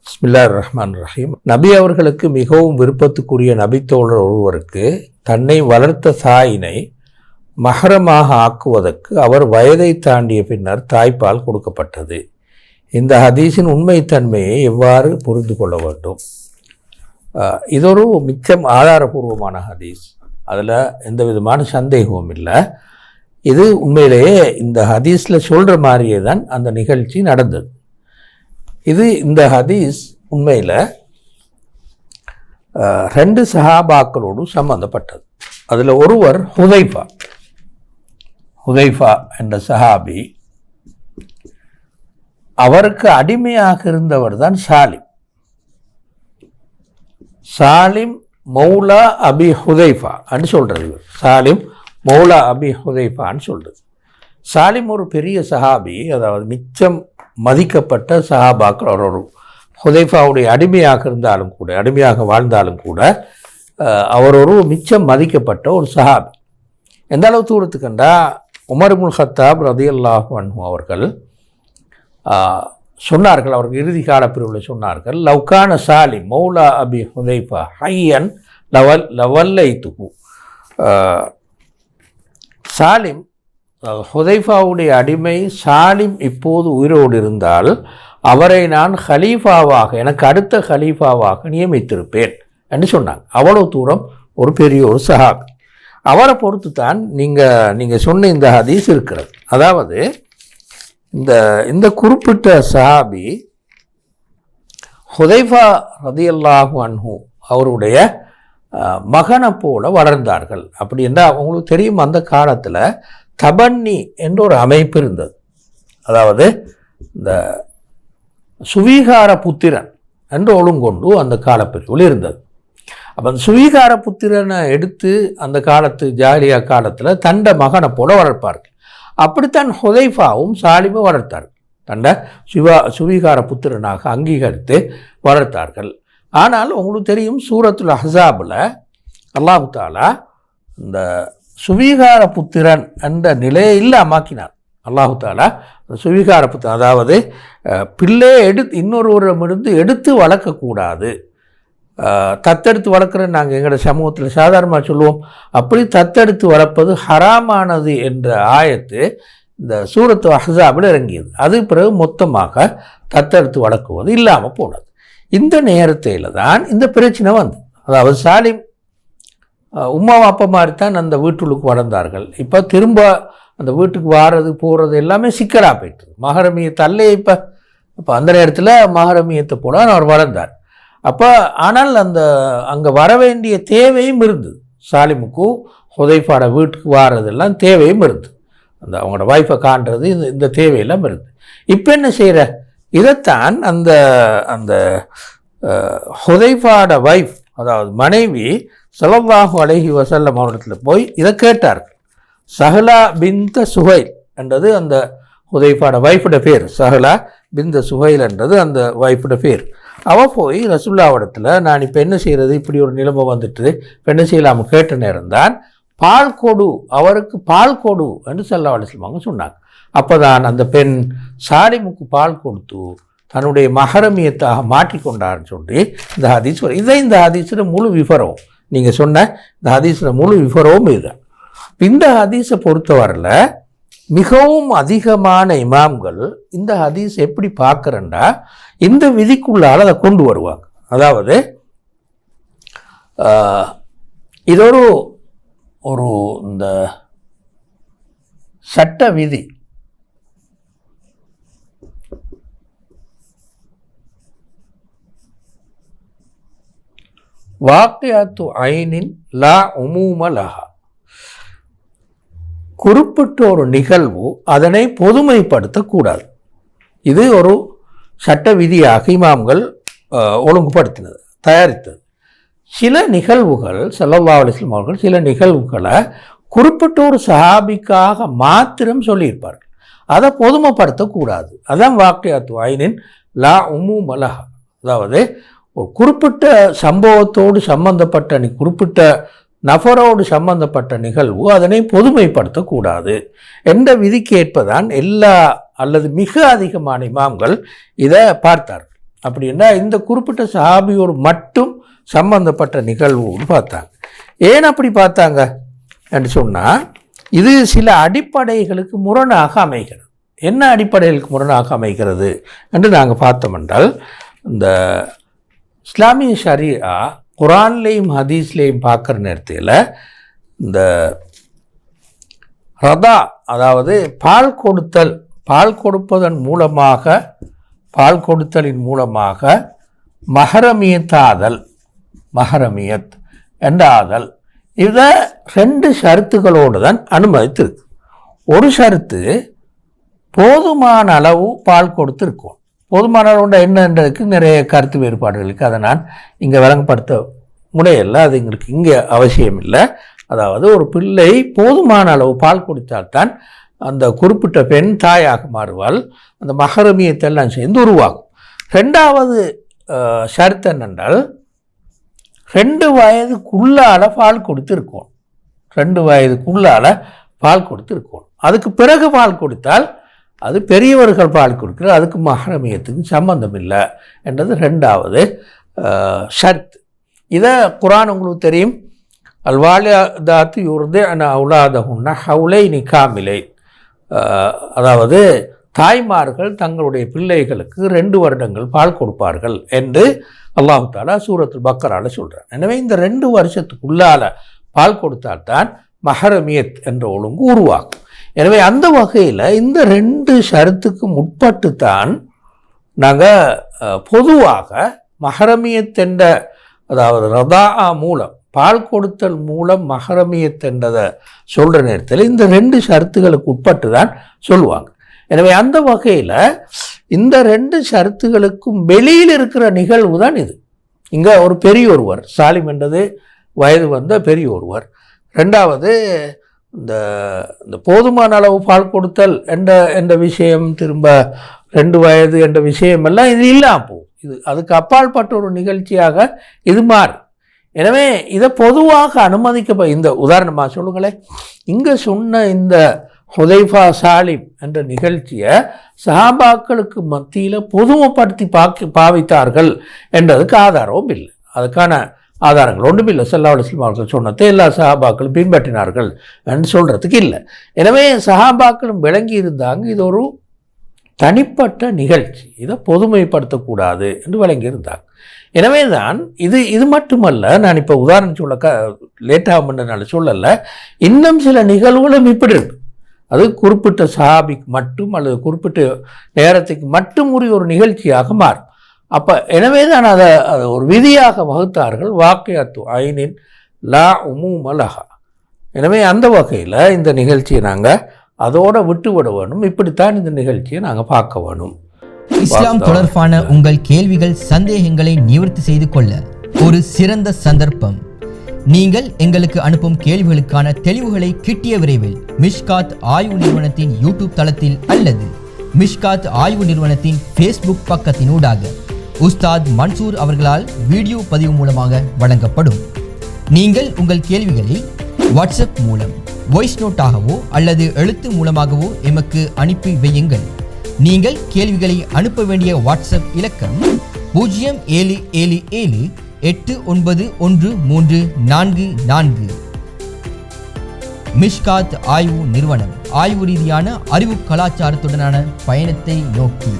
பிஸ்மில்லாஹிர் ரஹ்மானிர் ரஹீம். நபி அவர்களுக்கு மிகவும் விருப்பத்துக்குரிய நபித்தோழர் ஒருவருக்கு தன்னை வளர்த்த தாயினை மஹரமாக ஆக்குவதற்கு அவர் வயதை தாண்டிய பின்னர் தாய்ப்பால் கொடுக்கப்பட்டது. இந்த ஹதீஸின் உண்மைத்தன்மையை எவ்வாறு புரிந்து கொள்ள வேண்டும்? இதொரு மிச்சம் ஆதாரபூர்வமான ஹதீஸ், அதில் எந்த விதமான சந்தேகமும் இல்லை. இது உண்மையிலேயே இந்த ஹதீஸில் சொல்கிற மாதிரியே தான் அந்த நிகழ்ச்சி நடந்தது. இந்த ஹதீஸ் உண்மையில் 2 சஹாபாக்களோடு சம்பந்தப்பட்டது. அதில் ஒருவர் ஹுதைஃபா என்ற சஹாபி. அவருக்கு அடிமையாக இருந்தவர் தான் சாலிம் மௌலா அபி ஹுதைஃபா அன்னு சொல்கிறது. சாலிம் மௌலா அபி ஹுதைஃபான்னு சொல்கிறது. சாலிம் ஒரு பெரிய சஹாபி, அதாவது மிச்சம் மதிக்கப்பட்ட சஹாபாக்கள். ஒரு ஹுதைஃபாவுடைய அடிமையாக இருந்தாலும் கூட, அடிமையாக வாழ்ந்தாலும் கூட அவர் ஒரு மிச்சம் மதிக்கப்பட்ட ஒரு சஹாபி. எந்த அளவு தூரத்துக்குண்டா உமர் இப்னுல் கத்தாப் ரலியல்லாஹு அன்ஹு அவர்கள் சொன்னார்கள், அவர்கள் இறுதி கால பிரிவில் சொன்னார்கள், லவ்கான சாலிம் மௌலா அபி ஹுதைஃபா ஹையன் லவல்லைத்துஹு. சாலிம் ஹுதைஃபாவுடைய அடிமை சாலிம் இப்போது உயிரோடு இருந்தால் அவரை நான் ஹலீஃபாவாக, எனக்கு அடுத்த ஹலீஃபாவாக நியமித்திருப்பேன் என்று சொன்னாங்க. அவ்வளவு தூரம் ஒரு பெரிய ஒரு சஹாபி. அவரை பொறுத்து தான் நீங்கள் சொன்ன இந்த ஹதீஸ் இருக்கிறது. அதாவது இந்த குறிப்பிட்ட சஹாபி ஹுதைஃபா ரலியல்லாஹு அன்ஹு அவருடைய மகனை போல வளர்ந்தார்கள். அப்படி என்றால் அவங்களுக்கு தெரியும், அந்த காலத்தில் தபன்னி என்ற ஒரு அமைப்பு இருந்தது. அதாவது இந்த சுவீகார புத்திரன் என்று ஒழுங்கொண்டு அந்த காலப்பிரிவில் இருந்தது. அப்போ அந்த சுவீகார புத்திரனை எடுத்து அந்த காலத்து ஜாலியா காலத்தில் தண்ட மகனை போல வளர்ப்பார்கள். அப்படித்தான் ஹுதைஃபாவும் சாலிமும் வளர்த்தார்கள். தண்ட சுவீகார புத்திரனாக அங்கீகரித்து வளர்த்தார்கள். ஆனால் உங்களுக்கு தெரியும், சூரத்துல் அஹ்ஸாபில் அல்லாஹ் தஆலா இந்த சுவீகார புத்திரன் என்ற நிலையை இல்லாமாக்கினார். அல்லாஹ் தஆலா சுவீகார புத்திரன், அதாவது பிள்ளையை இன்னொருவரிடமிருந்து எடுத்து வளர்க்கக்கூடாது. தத்தெடுத்து வளர்க்குறேன்னு நாங்கள் எங்களோட சமூகத்தில் சாதாரணமாக சொல்லுவோம். அப்படி தத்தெடுத்து வளர்ப்பது ஹராமானது என்ற ஆயத்து இந்த சூரத்து அஹ்ஸாபில் இறங்கியது. அது பிறகு மொத்தமாக தத்தெடுத்து வளர்க்குவது இல்லாமல் போனது. இந்த நேரத்தில் தான் இந்த பிரச்சனை வந்து, அதாவது சாலிம் உம்மா அப்பா மாதிரி தான் அந்த வீட்டுக்கு வளர்ந்தார்கள். இப்போ திரும்ப அந்த வீட்டுக்கு வாரது போகிறது எல்லாமே சிக்கலாக போயிட்டு, மஹரமியத்தை அல்ல. இப்போ அந்த நேரத்தில் மஹரமியத்தை போல அவர் வளர்ந்தார். அப்போ ஆனால் அங்கே வர வேண்டிய தேவையும் இருந்தது. சாலிமுக்கும் ஹுதைஃபாட வீட்டுக்கு வாரதெல்லாம் தேவையும் இருந்தது. அவங்களோட வைஃபை காண்றது இந்த தேவையெல்லாம் இருந்தது. இப்போ என்ன செய்கிற, இதைத்தான் அந்த ஹுதைஃபாட வைஃப், அதாவது மனைவி ஸல்லல்லாஹு அலைஹி வஸல்லம் அவரிடத்தில் போய் இதை கேட்டார்கள். சஹலா பின்த சுஹைல் என்றது அந்த ஹுதைஃபாட வைஃபோட பேர். சஹலா பின்த சுஹைல் என்றது அந்த வைஃபோட பேர். அவள் போய் ரசூலுல்லாஹ்விடத்தில், நான் இப்போ என்ன செய்கிறது, இப்படி ஒரு நிலைமை வந்துட்டு இப்போ என்ன செய்யலாமல் கேட்ட நேரம் தான் பால் கொடு, அவருக்கு பால் கொடு என்று ஸல்லல்லாஹு அலைஹி வஸல்லம் சொன்னாங்க. அப்போ தான் அந்த பெண் சாலிமுக்கு பால் கொடுத்து தன்னுடைய மஹரமியத்தாக மாற்றிக்கொண்டார்னு சொல்லி இந்த ஹதீஸ். இந்த ஹதீஸில் முழு விவரம் நீங்கள் சொன்ன இந்த ஹதீஸில் முழு விவரமும் இதுதான். இந்த ஹதீஸை பொறுத்தவரையில் மிகவும் அதிகமான இமாம்கள் இந்த ஹதீஸ் எப்படி பார்க்குறேன்டா, இந்த விதிக்குள்ளால் அதை கொண்டு வருவாங்க. அதாவது இது ஒரு இந்த சட்ட விதி. வாக்கியாத்து ஐனின் லா உமூம லஹா. குறிப்பிட்ட ஒரு நிகழ்வு அதனை பொதுமைப்படுத்தக்கூடாது. இது ஒரு சட்ட விதியாக இமாம்கள் ஒழுங்குபடுத்தினது, தயாரித்தது. சில நிகழ்வுகள் ஸல்லல்லாஹு அலைஹி வஸல்லம் அவர்கள் சில நிகழ்வுகளை குறிப்பிட்ட ஒரு சஹாபிக்காக மாத்திரம் சொல்லியிருப்பார்கள். அதை பொதுமைப்படுத்தக்கூடாது. அதான் வாக்கியாத்து ஐனின் லா உமூம லஹா. அதாவது ஒரு குறிப்பிட்ட சம்பவத்தோடு சம்பந்தப்பட்ட குறிப்பிட்ட நபரோடு சம்பந்தப்பட்ட நிகழ்வு அதனை பொதுமைப்படுத்தக்கூடாது என்ற விதிக்கு ஏற்பதான் எல்லா அல்லது மிக அதிகமான இமாம்கள் இதை பார்த்தார்கள். அப்படின்னா இந்த குறிப்பிட்ட சஹாபியோடு மட்டும் சம்பந்தப்பட்ட நிகழ்வுன்னு பார்த்தாங்க. ஏன் அப்படி பார்த்தாங்க என்று சொன்னால், இது சில அடிப்படைகளுக்கு முரணாக அமைகிறது. என்ன அடிப்படைகளுக்கு முரணாக அமைகிறது என்று நாங்கள் பார்த்தோம் என்றால், இந்த இஸ்லாமிய ஷரியா குரான்லேயும் ஹதீஸ்லேயும் பார்க்குற நேரத்தில் இந்த ரதா, அதாவது பால் கொடுப்பதன் மூலமாக, பால் கொடுத்தலின் மூலமாக மஹரமியத் என்றாதல், இதை 2 ஷரத்துகளோடு தான் அனுமதித்திருக்கு. ஒரு ஷரத்து போதுமான அளவு பால் கொடுத்துருக்கும். போதுமான அளவு என்னன்றதுக்கு நிறைய கருத்து வேறுபாடுகளுக்கு அதை நான் இங்கே விளங்கப்படுத்த முடியல, அது எங்களுக்கு இங்கே அவசியம் இல்லை. அதாவது ஒரு பிள்ளை போதுமான அளவு பால் கொடுத்தால்தான் அந்த குறிப்பிட்ட பெண் தாயாக மாறுவாள், அந்த மஹரமியத்தெல்லாம் சேர்ந்து உருவாகும். 2வது ஷரத்து என்னென்றால் 2 வயதுக்குள்ளால் பால் கொடுத்துருக்கோம். 2 வயதுக்குள்ளால் பால் கொடுத்துருக்கோம். அதுக்கு பிறகு பால் கொடுத்தால் அது பெரியவர்கள் பால் கொடுக்குறது, அதுக்கு மஹரமியத்துக்கு சம்பந்தம் இல்லை என்றது 2வது ஷர்த். இதை குரான் உங்களுக்கு தெரியும், அல்வாலிதாத்து யுர்திஅன அவுலாதஹுன்ன ஹவுலைனி காமிலைன், அதாவது தாய்மார்கள் தங்களுடைய பிள்ளைகளுக்கு 2 வருடங்கள் பால் கொடுப்பார்கள் என்று அல்லாஹ் தஆலா சூரத்துல் பக்கரால சொல்கிறார். எனவே இந்த 2 வருஷத்துக்குள்ளால் பால் கொடுத்தால்தான் மஹரமியத் என்ற ஒழுங்கு உருவாகும். எனவே அந்த வகையில் இந்த 2 ஷரத்துக்கும் உட்பட்டு தான் நாங்கள் பொதுவாக மஹரமியத் என்ற, அதாவது ரதா மூலம் பால் கொடுத்தல் மூலம் மஹரமியத் என்றதை சொல்கிற நேரத்தில் இந்த 2 ஷரத்துகளுக்கு உட்பட்டு தான் சொல்லுவாங்க. எனவே அந்த வகையில் இந்த 2 ஷரத்துகளுக்கும் வெளியில் இருக்கிற நிகழ்வு தான் இது. இங்கே ஒரு பெரியோருவர், சாலிம் என்றது வயது வந்த பெரியோருவர். 2வது இந்த போதுமான அளவு பால் கொடுத்தல் என்ற விஷயம், திரும்ப 2 வயது என்ற விஷயமெல்லாம் இது இல்லாமல் போகும். இது அதுக்கு அப்பாற்பட்ட ஒரு நிகழ்ச்சியாக இது மாறும். எனவே இதை பொதுவாக இந்த உதாரணமாக சொல்லுங்களேன், இங்கே சொன்ன இந்த ஹுதைஃபா சாலிம் என்ற நிகழ்ச்சியை சஹாபாக்களுக்கு மத்தியில் பொதுமைப்படுத்தி பாவித்தார்கள் என்றதுக்கு ஆதாரமும் இல்லை. அதுக்கான ஆதாரங்கள் ஒன்றும் இல்லை. ஸல்லல்லாஹு அலைஹி வஸல்லம் அவர்கள் சொன்னதை எல்லா சஹாபாக்களும் பின்பற்றினார்கள் என்று சொல்கிறதுக்கு இல்லை. எனவே சஹாபாக்களும் விளங்கி இருந்தாங்க இது ஒரு தனிப்பட்ட நிகழ்ச்சி, இதை பொதுமைப்படுத்தக்கூடாது என்று விளங்கியிருந்தாங்க. எனவே தான் இது மட்டுமல்ல, நான் இப்போ உதாரணம் சொல்ல லேட்டாக சொல்லலை, இன்னும் சில நிகழ்வுகளும் இப்படி இருக்கு. அது குறிப்பிட்ட சஹாபிக்கு மட்டும் அல்லது குறிப்பிட்ட நேரத்துக்கு மட்டும் உரிய ஒரு நிகழ்ச்சியாக மாறும். அப்போ எனவே தான் அதை ஒரு விதியாக வகுத்தார்கள், வாக்கியத்து ஐனின் லா உமூமலஹா. எனவே அந்த வகையில் இந்த நிகழ்ச்சியை நாங்கள் அதோடு விட்டுவிட வேணும். இப்படித்தான் இந்த நிகழ்ச்சியை நாங்கள் பார்க்க வேணும். இஸ்லாம் தொடர்பான உங்கள் கேள்விகள், சந்தேகங்களை நிவர்த்தி செய்து கொள்ள ஒரு சிறந்த சந்தர்ப்பம். நீங்கள் எங்களுக்கு அனுப்பும் கேள்விகளுக்கான தெளிவுகளை கிட்டிய விரைவில் மிஷ்காத் ஆய்வு நிறுவனத்தின் யூடியூப் தளத்தில் அல்லது மிஷ்காத் ஆய்வு நிறுவனத்தின் ஃபேஸ்புக் பக்கத்தினூடாக உஸ்தாத் மன்சூர் அவர்களால் வீடியோ பதிவு மூலமாக வழங்கப்படும். நீங்கள் உங்கள் கேள்விகளை வாட்ஸ்அப் மூலம் வாய்ஸ் நோட்டாகவோ அல்லது எழுத்து மூலமாகவோ எமக்கு அனுப்பி வையுங்கள். நீங்கள் கேள்விகளை அனுப்ப வேண்டிய வாட்ஸ்அப் இலக்கம் 0777891344. மிஷ்காத் ஆய்வு நிறுவனம், ஆய்வு ரீதியான அறிவு கலாச்சாரத்துடனான பயணத்தை நோக்கி.